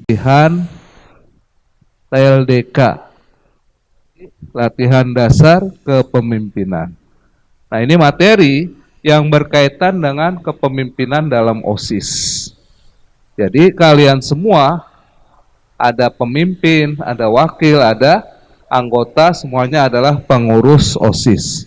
latihan LDK, latihan dasar kepemimpinan. Nah, ini materi yang berkaitan dengan kepemimpinan dalam OSIS. Jadi kalian semua ada pemimpin, ada wakil, ada anggota, semuanya adalah pengurus OSIS.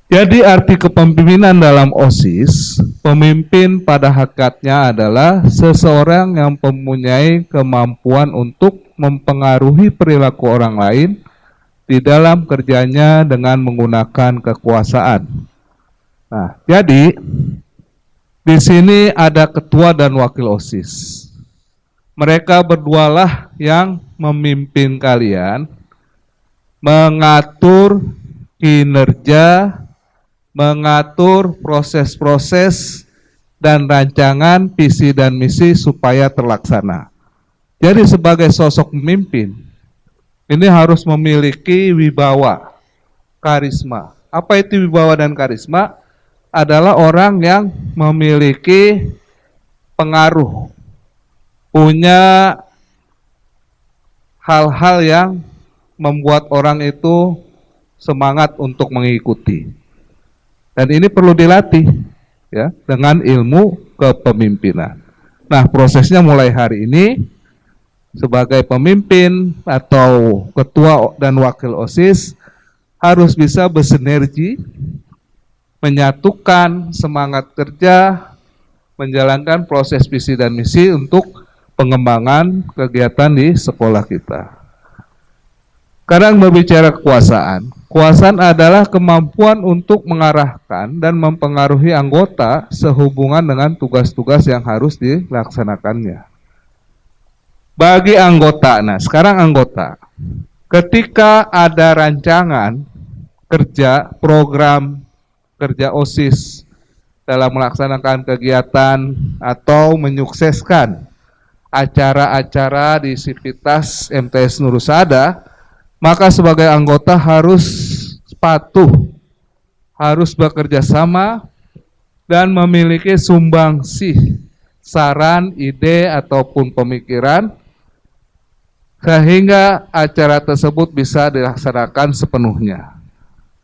Jadi arti kepemimpinan dalam OSIS, pemimpin pada hakikatnya adalah seseorang yang mempunyai kemampuan untuk mempengaruhi perilaku orang lain di dalam kerjanya dengan menggunakan kekuasaan. Nah, jadi di sini ada ketua dan wakil OSIS. Mereka berdualah yang memimpin kalian, mengatur kinerja, mengatur proses-proses dan rancangan visi dan misi supaya terlaksana. Jadi sebagai sosok pemimpin, ini harus memiliki wibawa, karisma. Apa itu wibawa dan karisma? Adalah orang yang memiliki pengaruh, punya hal-hal yang membuat orang itu semangat untuk mengikuti. Dan ini perlu dilatih ya dengan ilmu kepemimpinan. Nah, prosesnya mulai hari ini sebagai pemimpin atau ketua dan wakil OSIS harus bisa bersinergi, menyatukan semangat kerja, menjalankan proses visi dan misi untuk pengembangan kegiatan di sekolah kita. Sekarang berbicara kekuasaan. Kekuasaan adalah kemampuan untuk mengarahkan dan mempengaruhi anggota sehubungan dengan tugas-tugas yang harus dilaksanakannya. Bagi anggota, nah sekarang anggota, ketika ada rancangan kerja, program kerja OSIS dalam melaksanakan kegiatan atau menyukseskan acara-acara di Sivitas MTS Nurusada, maka sebagai anggota harus patuh, harus bekerja sama dan memiliki sumbangsih, saran, ide ataupun pemikiran sehingga acara tersebut bisa dilaksanakan sepenuhnya.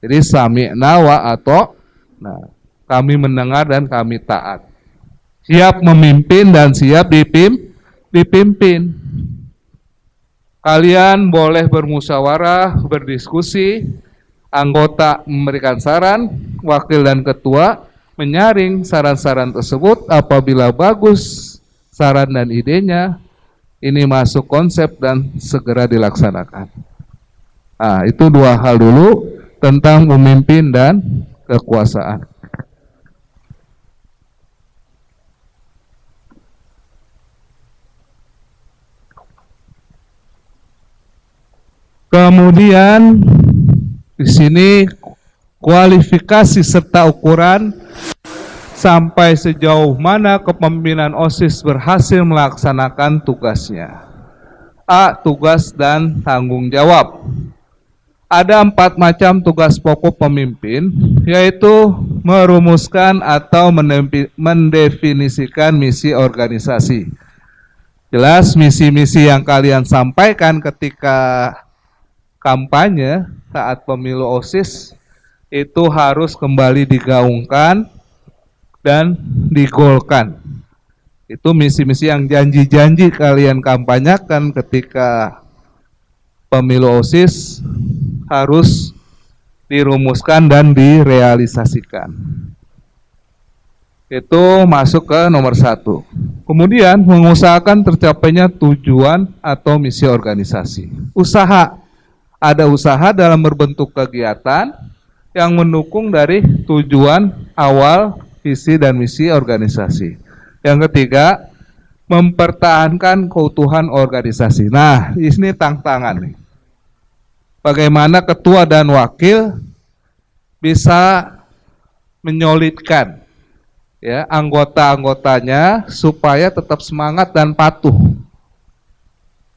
Jadi sami'na wa ata'na. Kami mendengar dan kami taat. Siap memimpin dan siap dipimpin. Kalian boleh bermusyawarah, berdiskusi, anggota memberikan saran, wakil dan ketua menyaring saran-saran tersebut. Apabila bagus saran dan idenya, ini masuk konsep dan segera dilaksanakan. Nah, itu dua hal dulu tentang memimpin dan kekuasaan. Kemudian di sini kualifikasi serta ukuran sampai sejauh mana kepemimpinan OSIS berhasil melaksanakan tugasnya. A. Tugas dan tanggung jawab. Ada 4 macam tugas pokok pemimpin, yaitu merumuskan atau mendefinisikan misi organisasi. Jelas misi-misi yang kalian sampaikan ketika kampanye saat pemilu OSIS itu harus kembali digaungkan dan digolkan. Itu misi-misi yang janji-janji kalian kampanyakan ketika pemilu OSIS harus dirumuskan dan direalisasikan. Itu masuk ke nomor 1. Kemudian mengusahakan tercapainya tujuan atau misi organisasi. Usaha. Ada usaha dalam berbentuk kegiatan yang mendukung dari tujuan awal, visi dan misi organisasi. Yang ketiga, mempertahankan keutuhan organisasi. Nah, ini tantangan nih. Bagaimana ketua dan wakil bisa menyolidkan ya anggota-anggotanya supaya tetap semangat dan patuh.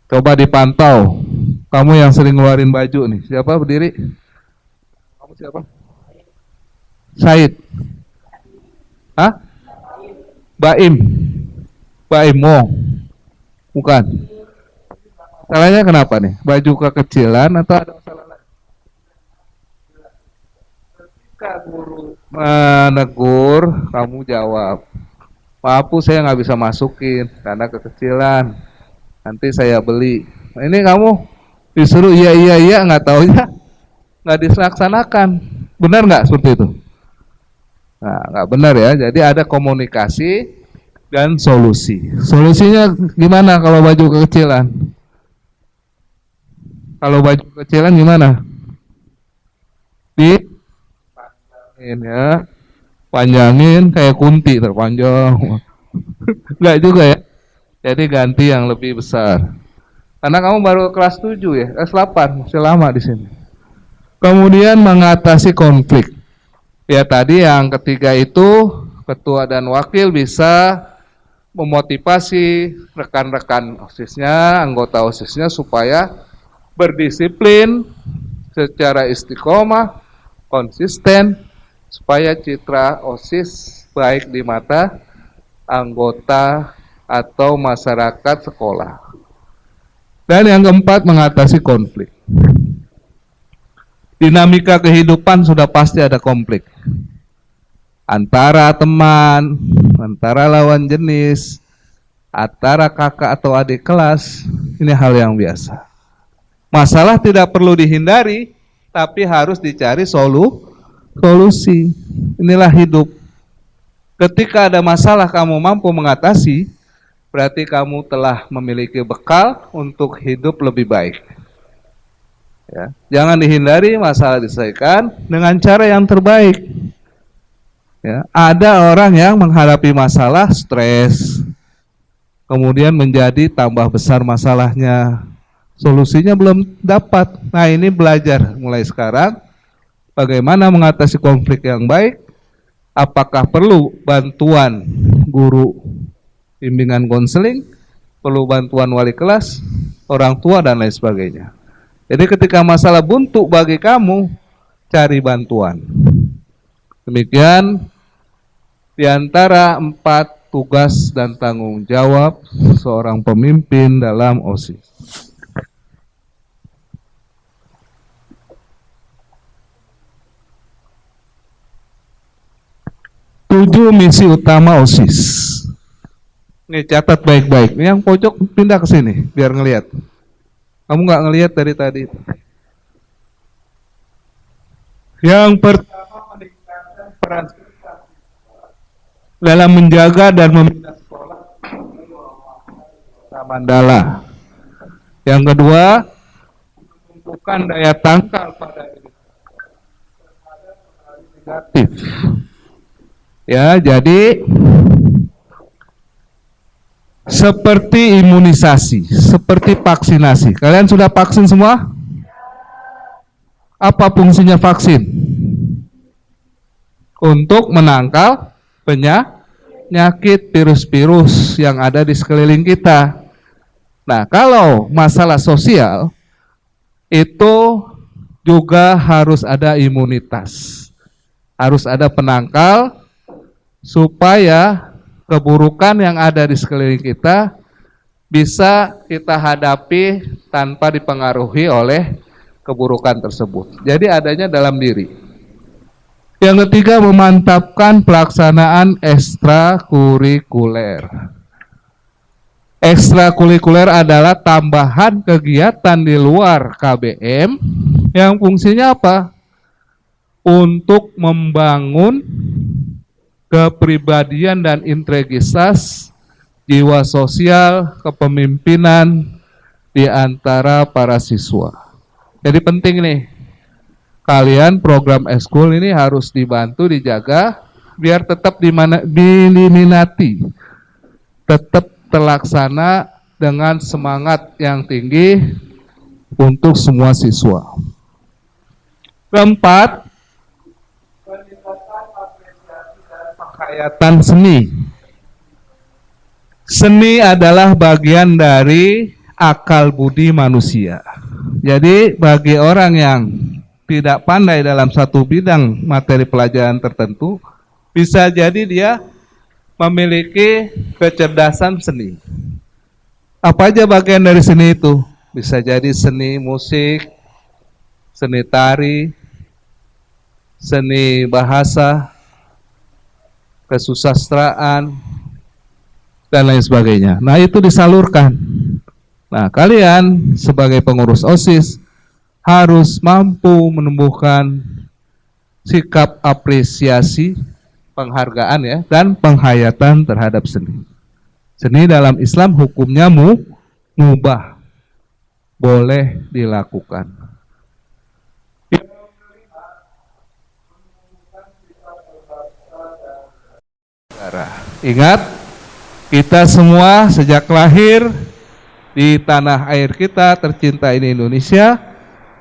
Coba dipantau. Kamu yang sering ngeluarin baju nih, siapa berdiri? Kamu siapa? Said. Hah? Baim. Baim Wong. Bukan. Salahnya kenapa nih? Baju kekecilan atau ada masalah lain? Ketika guru menegur, kamu jawab, maaf Bu, saya nggak bisa masukin karena kekecilan. Nanti saya beli. Nah, ini kamu disuruh iya, nggak taunya nggak dilaksanakan. Benar nggak seperti itu? Nah, nggak benar ya. Jadi ada komunikasi dan solusi. Solusinya gimana kalau baju kekecilan? Kalau baju kekecilan gimana? Dipanjangin ya, panjangin kayak kunti terpanjang. Enggak juga ya. Jadi ganti yang lebih besar. Karena kamu baru kelas 7 ya, kelas 8, masih lama di sini. Kemudian mengatasi konflik. Ya tadi yang ketiga itu ketua dan wakil bisa memotivasi rekan-rekan OSISnya, anggota OSISnya supaya berdisiplin secara istiqomah, konsisten, supaya citra OSIS baik di mata anggota atau masyarakat sekolah. Dan yang keempat, mengatasi konflik. Dinamika kehidupan sudah pasti ada konflik. Antara teman, antara lawan jenis, antara kakak atau adik kelas, ini hal yang biasa. Masalah tidak perlu dihindari, tapi harus dicari solusi. Inilah hidup. Ketika ada masalah kamu mampu mengatasi, berarti kamu telah memiliki bekal untuk hidup lebih baik. Ya, jangan dihindari, masalah diselesaikan dengan cara yang terbaik. Ya, ada orang yang menghadapi masalah stres, kemudian menjadi tambah besar masalahnya, solusinya belum dapat. Nah, ini belajar mulai sekarang bagaimana mengatasi konflik yang baik. Apakah perlu bantuan guru bimbingan konseling, perlu bantuan wali kelas, orang tua dan lain sebagainya. Jadi ketika masalah buntu bagi kamu, cari bantuan. Demikian di antara 4 tugas dan tanggung jawab seorang pemimpin dalam OSIS. Tujuh misi utama OSIS. Nih catat baik-baik. Yang pojok pindah ke sini biar ngelihat. Kamu nggak ngelihat dari tadi. Yang pertama, meningkatkan peran dalam menjaga dan membina sekolah Mandala. Yang kedua, menumbuhkan daya tangkal pada diri negatif. Ya, jadi seperti imunisasi, seperti vaksinasi. Kalian sudah vaksin semua? Apa fungsinya vaksin? Untuk menangkal penyakit virus-virus yang ada di sekeliling kita. Nah, kalau masalah sosial itu juga harus ada imunitas. Harus ada penangkal supaya keburukan yang ada di sekeliling kita bisa kita hadapi tanpa dipengaruhi oleh keburukan tersebut. Jadi adanya dalam diri. Yang ketiga, memantapkan pelaksanaan ekstrakurikuler. Ekstrakurikuler adalah tambahan kegiatan di luar KBM yang fungsinya apa? Untuk membangun kepribadian dan integritas, jiwa sosial, kepemimpinan di antara para siswa. Jadi penting nih, kalian program ekskul ini harus dibantu, dijaga, biar tetap diminati, tetap terlaksana dengan semangat yang tinggi untuk semua siswa. Keempat, penghayatan seni. Seni adalah bagian dari akal budi manusia. Jadi bagi orang yang tidak pandai dalam satu bidang materi pelajaran tertentu, bisa jadi dia memiliki kecerdasan seni. Apa aja bagian dari seni itu? Bisa jadi seni musik, seni tari, seni bahasa, kesusastraan, dan lain sebagainya. Nah, itu disalurkan. Nah, kalian sebagai pengurus OSIS harus mampu menumbuhkan sikap apresiasi, penghargaan ya, dan penghayatan terhadap seni. Seni dalam Islam hukumnya mubah, boleh dilakukan. Ingat, kita semua sejak lahir di tanah air kita tercinta ini Indonesia,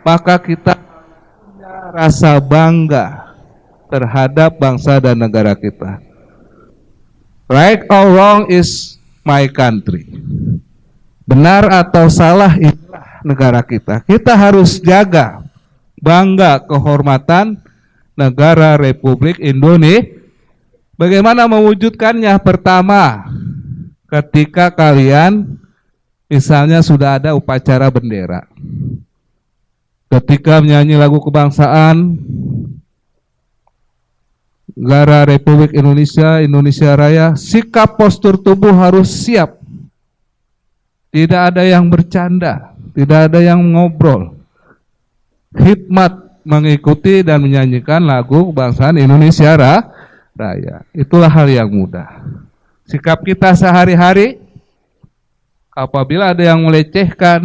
maka kita punya rasa bangga terhadap bangsa dan negara kita. Right or wrong is my country. Benar atau salah inilah negara kita. Kita harus jaga bangga kehormatan negara Republik Indonesia. Bagaimana mewujudkannya? Pertama, ketika kalian misalnya sudah ada upacara bendera, ketika menyanyi lagu kebangsaan negara Republik Indonesia, Indonesia Raya, sikap postur tubuh harus siap. Tidak ada yang bercanda, tidak ada yang ngobrol. Hikmat mengikuti dan menyanyikan lagu kebangsaan Indonesia Raya. Itulah hal yang mudah. Sikap kita sehari-hari, apabila ada yang melecehkan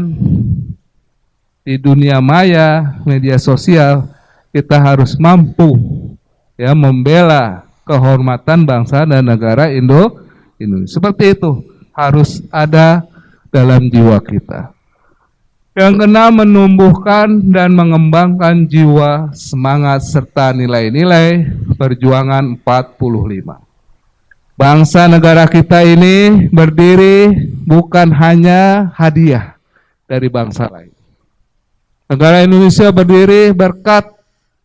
di dunia maya, media sosial, kita harus mampu ya membela kehormatan bangsa dan negara Indonesia. Seperti itu harus ada dalam jiwa kita. Yang keenam, menumbuhkan dan mengembangkan jiwa, semangat, serta nilai-nilai perjuangan 45. Bangsa negara kita ini berdiri bukan hanya hadiah dari bangsa lain. Negara Indonesia berdiri berkat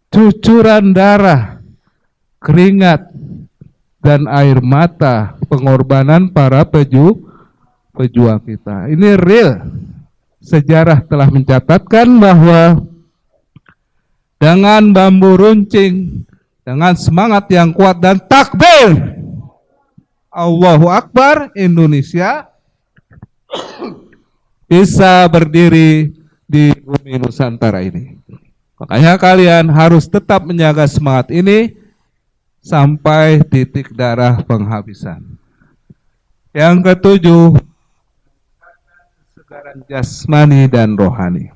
cucuran darah, keringat, dan air mata pengorbanan para pejuang kita. Ini real. Sejarah telah mencatatkan bahwa dengan bambu runcing, dengan semangat yang kuat dan takbir, Allahu Akbar, Indonesia bisa berdiri di bumi Nusantara ini. Makanya kalian harus tetap menjaga semangat ini sampai titik darah penghabisan. Yang ketujuh, kesegaran jasmani dan rohani.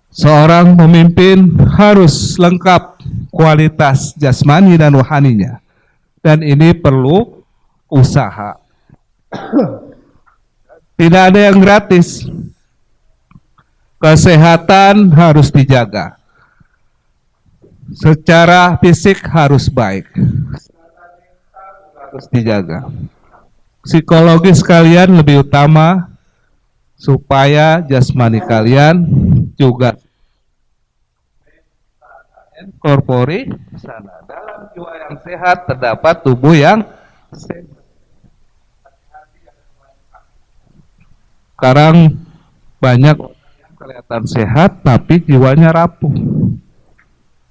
Seorang pemimpin harus lengkap kualitas jasmani dan rohaninya. Dan ini perlu usaha. Tidak ada yang gratis. Kesehatan harus dijaga. Secara fisik harus baik. Harus dijaga. Psikologis kalian lebih utama supaya jasmani kalian juga korpori sana. Dalam jiwa yang sehat terdapat tubuh yang sehat. Sekarang banyak yang kelihatan sehat tapi jiwanya rapuh.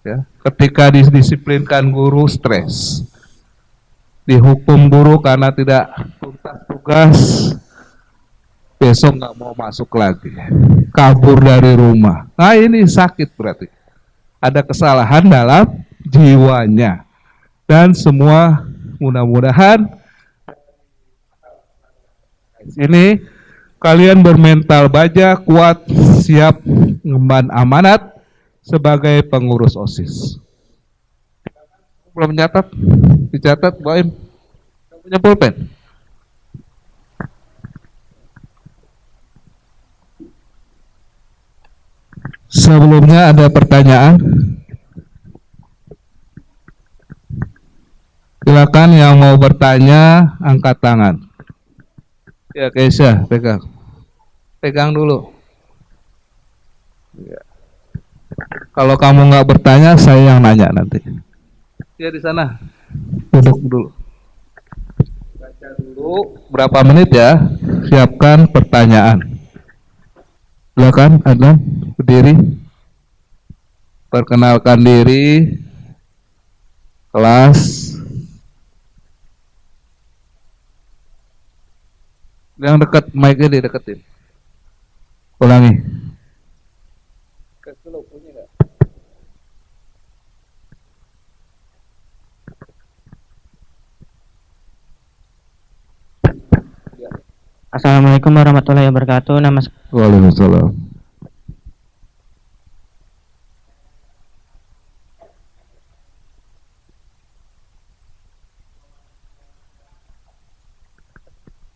Ya, ketika didisiplinkan guru stres, dihukum guru karena tidak tuntas tugas, besok nggak mau masuk lagi, kabur dari rumah. Nah ini sakit berarti. Ada kesalahan dalam jiwanya. Dan semua mudah-mudahan ini kalian bermental baja, kuat, siap mengemban amanat sebagai pengurus OSIS. Belum mencatat? Dicatat, Boim. Punya pulpen? Sebelumnya ada pertanyaan. Silakan yang mau bertanya angkat tangan. Ya, Keisha, pegang. Pegang dulu. Ya. Kalau kamu nggak bertanya, saya yang nanya nanti. Ya di sana. Duduk dulu. Baca dulu berapa menit ya? siapkan pertanyaan. Silakan Adnan, berdiri. Perkenalkan diri, kelas. Yang dekat mic-nya dideketin. Ulangi. Assalamualaikum warahmatullahi wabarakatuh. Nama Waalaikumsalam.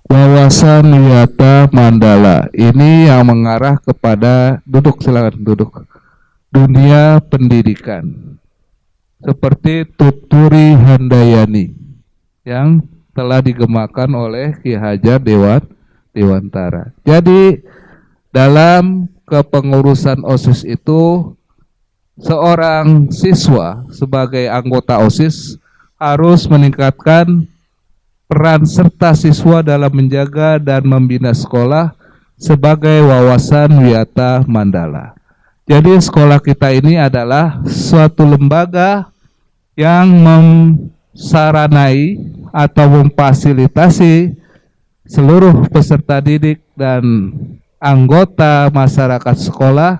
Wawasan Wiyata Mandala ini yang mengarah kepada silakan duduk. Dunia pendidikan. Seperti Tuturi Handayani yang telah digemakan oleh Ki Hajar Dewantara. Jadi dalam kepengurusan OSIS itu seorang siswa sebagai anggota OSIS harus meningkatkan peran serta siswa dalam menjaga dan membina sekolah sebagai wawasan Wiyata Mandala. Jadi sekolah kita ini adalah suatu lembaga yang memsaranai atau memfasilitasi seluruh peserta didik dan anggota masyarakat sekolah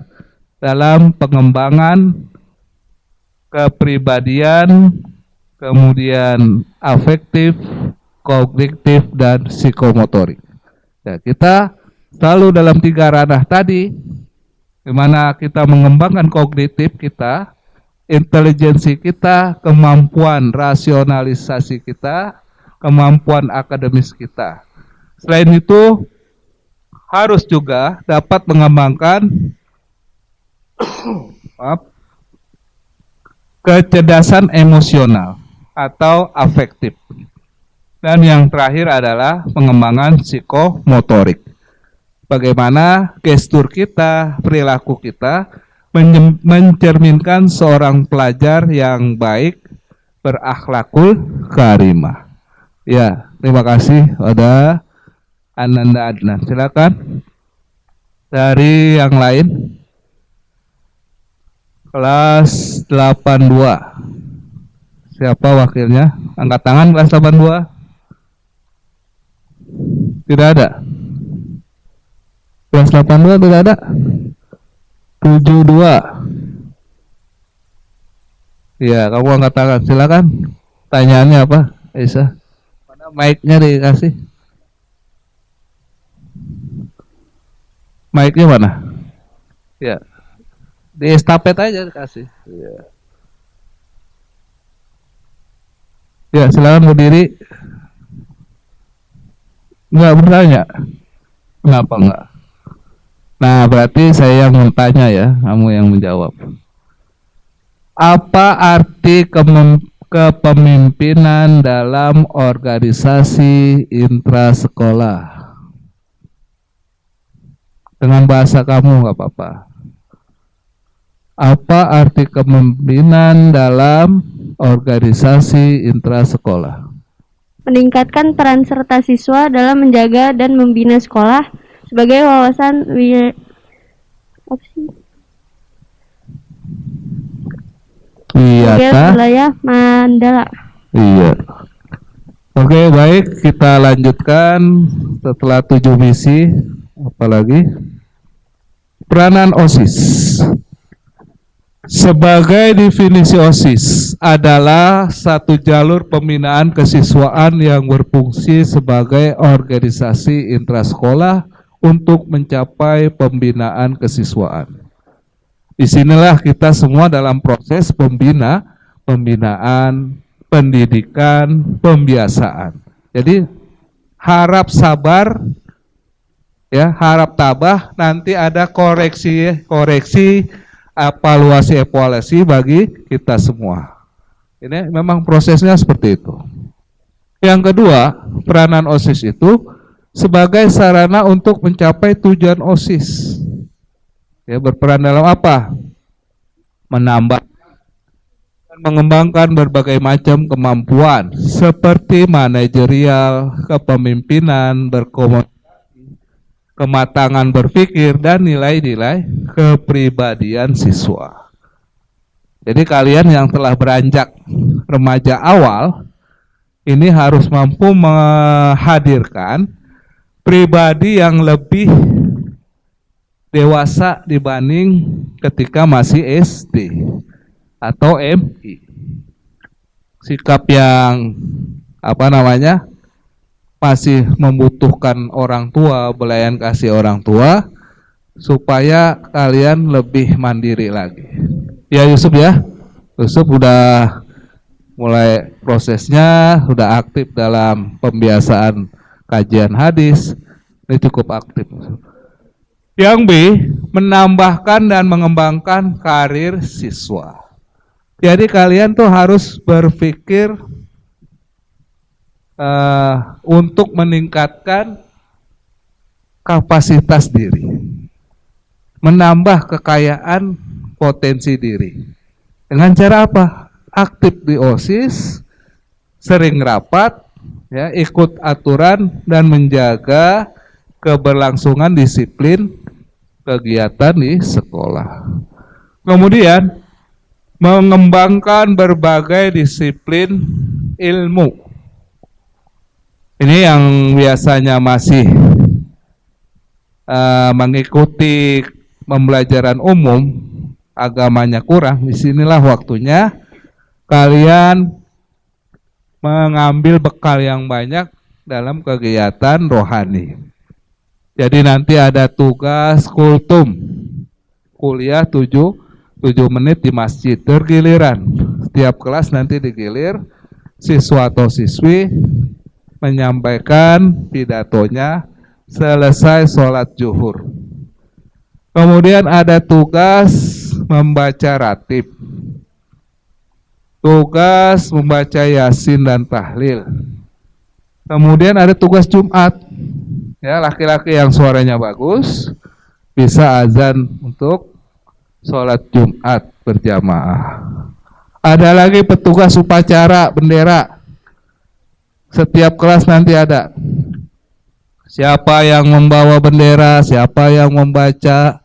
dalam pengembangan kepribadian, kemudian afektif, kognitif, dan psikomotorik. Ya, kita selalu dalam 3 ranah tadi, di mana kita mengembangkan kognitif kita, intelijensi kita, kemampuan rasionalisasi kita, kemampuan akademis kita. Selain itu, harus juga dapat mengembangkan kecerdasan emosional atau afektif. Dan yang terakhir adalah pengembangan psikomotorik. Bagaimana gestur kita, perilaku kita mencerminkan seorang pelajar yang baik, berakhlakul karimah. Ya, terima kasih pada Ananda Adnan. Silakan dari yang lain. Kelas 82. Siapa wakilnya? Angkat tangan kelas 82. Tidak ada. Kelas 82 tidak ada. 72. Ya, kamu angkat tangan. Silakan. Tanyaannya apa, Aisyah? Mana mic-nya dikasih? Mic-nya mana? Ya. Di estafet aja dikasih. Ya. Ya, silakan berdiri. Enggak bertanya. Kenapa enggak? Nah, berarti saya yang bertanya ya, kamu yang menjawab. Apa arti kepemimpinan dalam organisasi intrasekolah? Dengan bahasa kamu nggak apa-apa. Apa arti kepemimpinan dalam organisasi intrasekolah? Meningkatkan peran serta siswa dalam menjaga dan membina sekolah sebagai wawasan Wiyata wilayah Mandala. Iya. Oke, baik, kita lanjutkan setelah 7 misi. Apalagi peranan OSIS. Sebagai definisi OSIS adalah satu jalur pembinaan kesiswaan yang berfungsi sebagai organisasi intrasekolah untuk mencapai pembinaan kesiswaan. Disinilah kita semua dalam proses pembinaan, pendidikan, pembiasaan. Jadi harap sabar, ya, harap tabah, nanti ada koreksi, evaluasi bagi kita semua. Ini memang prosesnya seperti itu. Yang kedua, peranan OSIS itu sebagai sarana untuk mencapai tujuan OSIS. Ya, berperan dalam apa? Menambah dan mengembangkan berbagai macam kemampuan seperti manajerial, kepemimpinan, berkomunikasi, kematangan berpikir, dan nilai-nilai kepribadian siswa. Jadi kalian yang telah beranjak remaja awal, ini harus mampu menghadirkan pribadi yang lebih dewasa dibanding ketika masih SD atau MI. Sikap yang masih membutuhkan orang tua, belayan kasih orang tua, supaya kalian lebih mandiri lagi. Ya Yusuf ya, Yusuf udah mulai prosesnya, sudah aktif dalam pembiasaan kajian hadis, ini cukup aktif. Yang B, menambahkan dan mengembangkan karir siswa. Jadi kalian tuh harus berpikir untuk meningkatkan kapasitas diri, menambah kekayaan potensi diri. Dengan cara apa? Aktif di OSIS, sering rapat, ya, ikut aturan dan menjaga keberlangsungan disiplin kegiatan di sekolah. Kemudian mengembangkan berbagai disiplin ilmu. Ini yang biasanya masih mengikuti pembelajaran umum, agamanya kurang. Disinilah waktunya kalian mengambil bekal yang banyak dalam kegiatan rohani. Jadi nanti ada tugas kultum, kuliah 7 menit di masjid, tergiliran. Setiap kelas nanti digilir, siswa atau siswi menyampaikan pidatonya selesai sholat zuhur. Kemudian ada tugas membaca ratib, tugas membaca yasin dan tahlil. Kemudian ada tugas Jumat, ya, laki-laki yang suaranya bagus bisa azan untuk sholat Jumat berjamaah. Ada lagi petugas upacara bendera. Setiap kelas nanti ada siapa yang membawa bendera, siapa yang membaca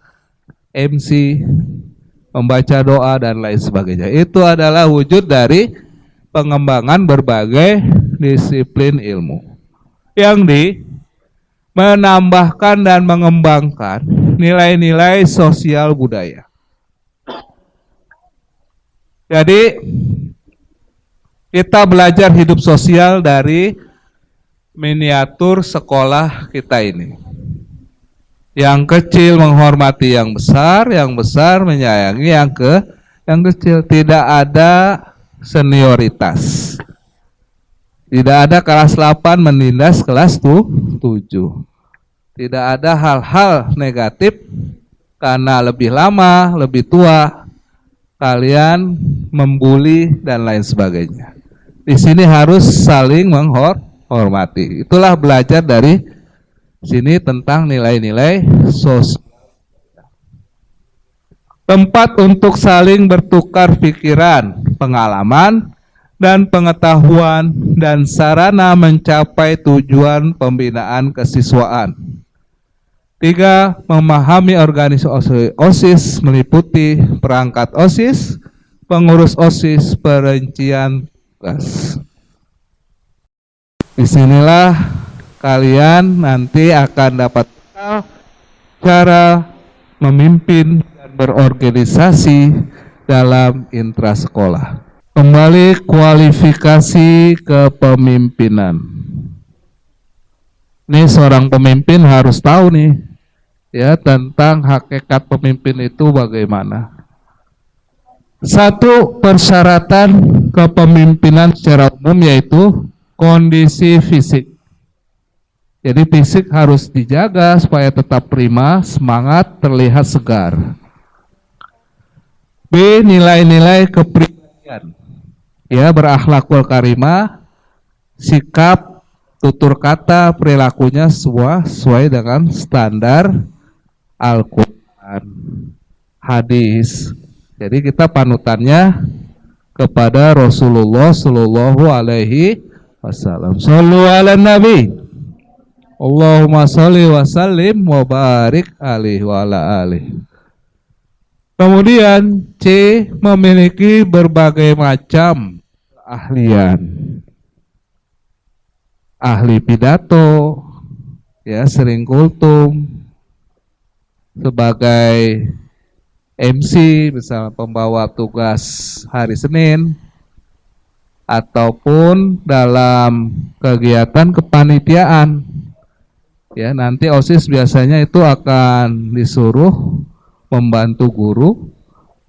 MC, membaca doa dan lain sebagainya. Itu adalah wujud dari pengembangan berbagai disiplin ilmu. Yang D, menambahkan dan mengembangkan nilai-nilai sosial budaya. Jadi kita belajar hidup sosial dari miniatur sekolah kita ini. Yang kecil menghormati yang besar menyayangi yang kecil. Tidak ada senioritas. Tidak ada kelas 8 menindas kelas 7. Tidak ada hal-hal negatif karena lebih lama, lebih tua, kalian membuli dan lain sebagainya. Di sini harus saling menghormati. Itulah belajar dari sini tentang nilai-nilai sosial. Tempat untuk saling bertukar pikiran, pengalaman, dan pengetahuan, dan sarana mencapai tujuan pembinaan kesiswaan. 3. Memahami organisasi OSIS meliputi perangkat OSIS, pengurus OSIS, perincian tugas. Disinilah kalian nanti akan dapat cara memimpin dan berorganisasi dalam intrasekolah. Kembali kualifikasi kepemimpinan. Ini seorang pemimpin harus tahu nih, ya, tentang hakikat pemimpin itu bagaimana. 1. Persyaratan kepemimpinan secara umum yaitu kondisi fisik. Jadi fisik harus dijaga supaya tetap prima, semangat, terlihat segar. B. Nilai-nilai kepribadian. Ya, berakhlakul karimah, sikap, tutur kata, perilakunya sesuai dengan standar Al-Quran, hadis. Jadi kita panutannya kepada Rasulullah Sallallahu Alaihi Wasallam. Sallu ala Nabi. Allahumma sholli wa sallim wa barik alaihi wa ala alihi. Kemudian C, memiliki berbagai macam keahlian. Ahli pidato, ya, sering kultum, sebagai MC, misalnya pembawa tugas hari Senin, ataupun dalam kegiatan kepanitiaan. Ya, nanti OSIS biasanya itu akan disuruh membantu guru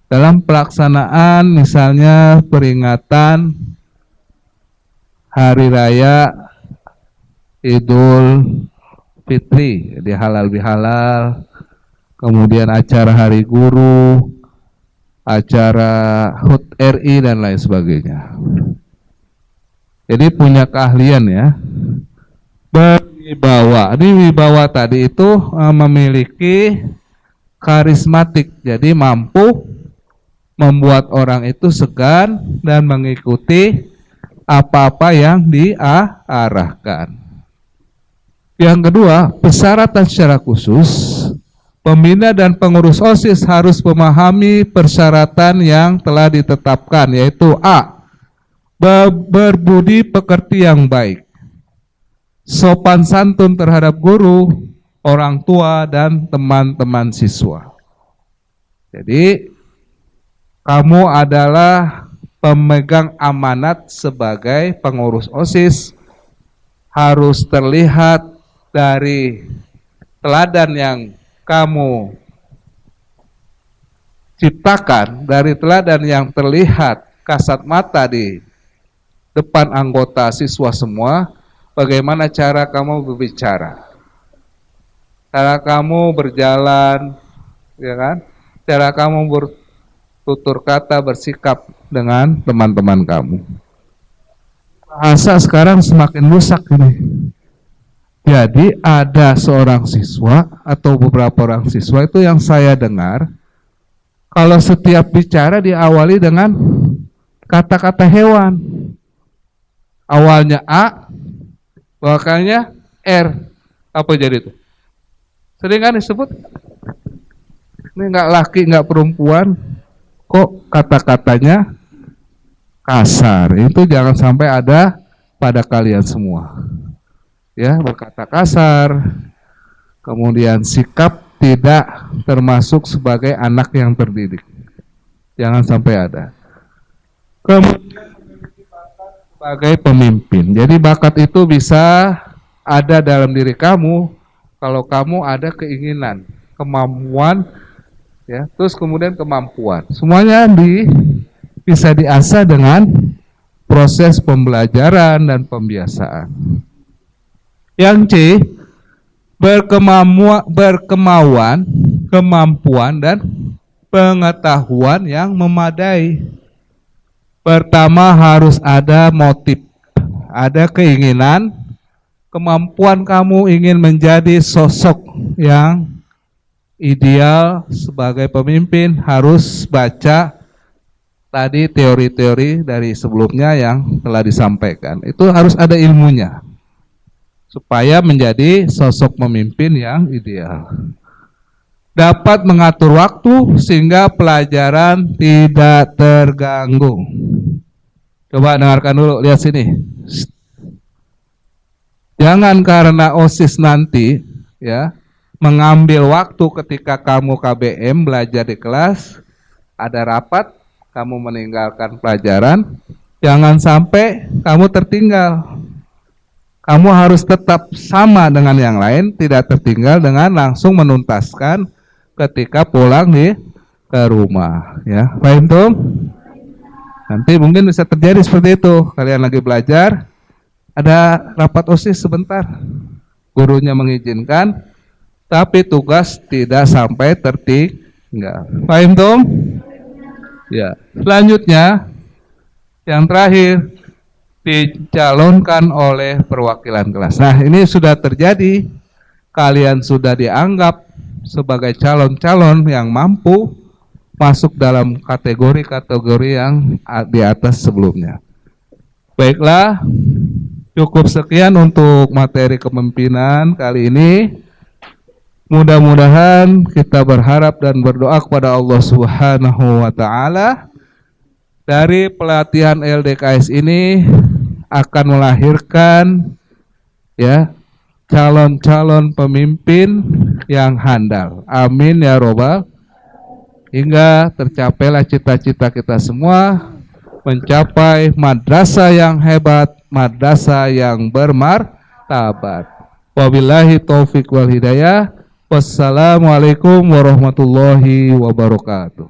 dalam pelaksanaan misalnya peringatan Hari Raya Idul Fitri, di halal bihalal, kemudian acara Hari Guru, acara HUT RI dan lain sebagainya. Jadi punya keahlian ya. Berwibawa. Ini wibawa tadi itu memiliki karismatik, jadi mampu membuat orang itu segan dan mengikuti apa-apa yang diarahkan. Yang kedua, persyaratan secara khusus, pembina dan pengurus OSIS harus memahami persyaratan yang telah ditetapkan, yaitu A, berbudi pekerti yang baik, sopan santun terhadap guru, orang tua, dan teman-teman siswa. Jadi, kamu adalah pemegang amanat sebagai pengurus OSIS, harus terlihat dari teladan yang kamu ciptakan, dari teladan yang terlihat kasat mata di depan anggota siswa semua, bagaimana cara kamu berbicara, cara kamu berjalan, ya kan? Cara kamu bertutur kata, bersikap dengan teman-teman kamu. Bahasa sekarang semakin rusak ini. Jadi ada seorang siswa atau beberapa orang siswa itu yang saya dengar, kalau setiap bicara diawali dengan kata-kata hewan. Awalnya A, belakangnya R. Apa jadi itu? Sering kan disebut, ini nggak laki, nggak perempuan, kok kata-katanya kasar. Itu jangan sampai ada pada kalian semua. Ya, berkata kasar, kemudian sikap tidak termasuk sebagai anak yang terdidik. Jangan sampai ada. Kemudian sebagai pemimpin. Jadi bakat itu bisa ada dalam diri kamu kalau kamu ada keinginan, kemampuan, ya, terus kemudian kemampuan. Semuanya bisa diasah dengan proses pembelajaran dan pembiasaan. Yang C, berkemauan, kemampuan, dan pengetahuan yang memadai. Pertama harus ada motif, ada keinginan, kemampuan kamu ingin menjadi sosok yang ideal sebagai pemimpin, harus baca tadi teori-teori dari sebelumnya yang telah disampaikan. Itu harus ada ilmunya supaya menjadi sosok pemimpin yang ideal. Dapat mengatur waktu sehingga pelajaran tidak terganggu. Coba dengarkan dulu, lihat sini. Jangan karena OSIS nanti ya mengambil waktu ketika kamu KBM belajar di kelas, ada rapat, kamu meninggalkan pelajaran, jangan sampai kamu tertinggal. Kamu harus tetap sama dengan yang lain, tidak tertinggal dengan langsung menuntaskan ketika pulang ke rumah. Ya, paham tuh? Nanti mungkin bisa terjadi seperti itu. Kalian lagi belajar, ada rapat OSIS sebentar, gurunya mengizinkan, tapi tugas tidak sampai tertinggal. Paham tuh? Ya. Selanjutnya, yang terakhir, dicalonkan oleh perwakilan kelas. Nah, ini sudah terjadi. Kalian sudah dianggap sebagai calon-calon yang mampu masuk dalam kategori-kategori yang di atas sebelumnya. Baiklah, Cukup sekian untuk materi kepemimpinan kali ini. Mudah-mudahan kita berharap dan berdoa kepada Allah Subhanahu wa taala dari pelatihan LDKS ini akan melahirkan ya calon-calon pemimpin yang handal. Amin ya robbal. Hingga tercapailah cita-cita kita semua mencapai madrasah yang hebat, madrasah yang bermartabat. Wabillahi taufik wal hidayah. Wassalamualaikum warahmatullahi wabarakatuh.